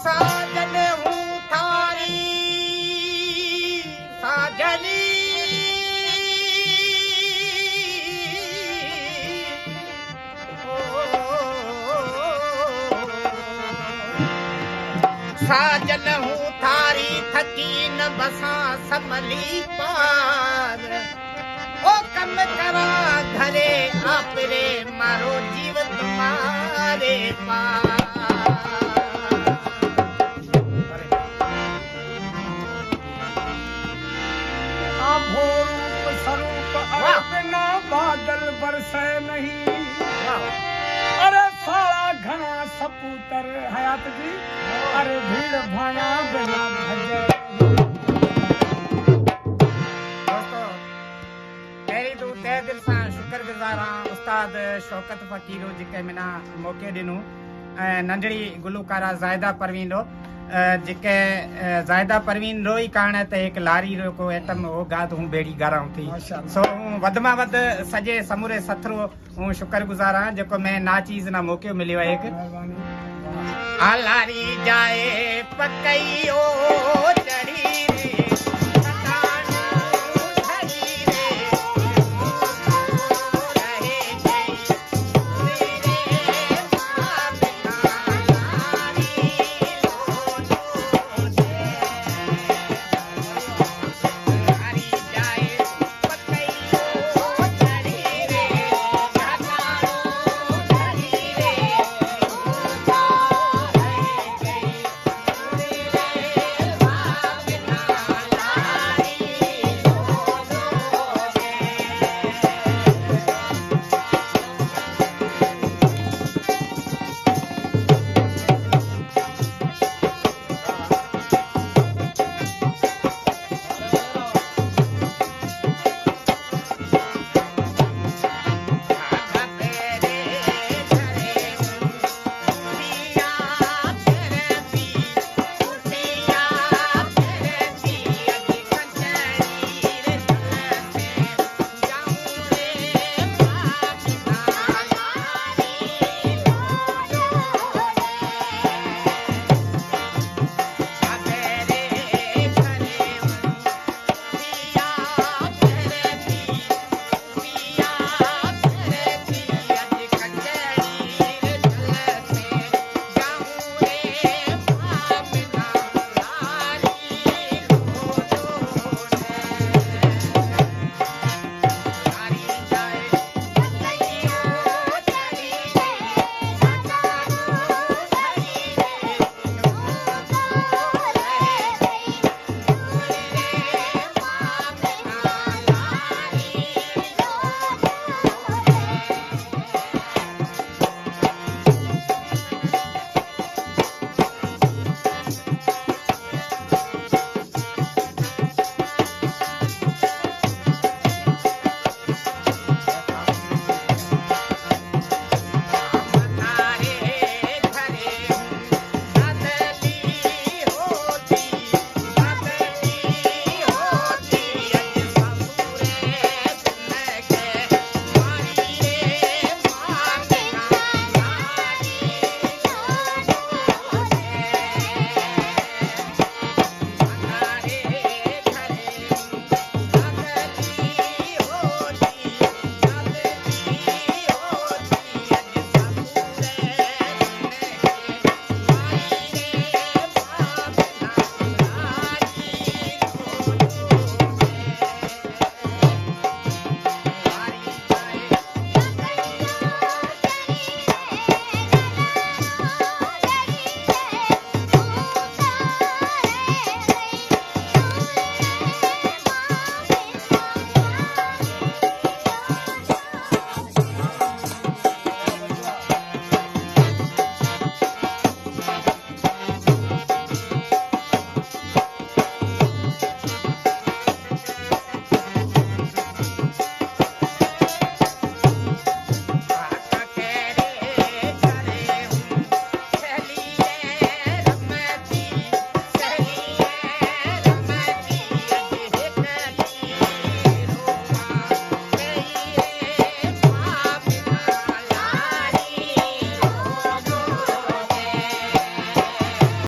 साजन हूँ थारी साजनी साजन हूँ थारी थकी न बसा संभली पार ओ कम करा घरे आपरे मारो जीव तुम्हारे पार आभो रूप स्वरूप अपना बादल बरसे नहीं अरे सारा घना सपूतर हयात जी अरे भीड़ भाया बिना भजे दोस्तों पहिरीं तूं तहे दिल सां शुक्रगुज़ार आहियां उस्ताद शौकत फ़कीरो जेके मिना मौक़े ॾिनो ऐं नंढड़ी गुलूकारा ज़ाहिदा परवीन रो जेके ज़ाहिदा परवीन रो ई कारण ते हिकु लारी रो को एटम हो गाद हूं बेड़ी गाराऊं थी सो वध मां वध सॼे समूरे सथरो हूं शुक्रगुज़ार आहियां जेको मैं नाचीज़ ना मौक़ो मिलियो आहे हिकु लारी जाए पकई ओ चढ़ी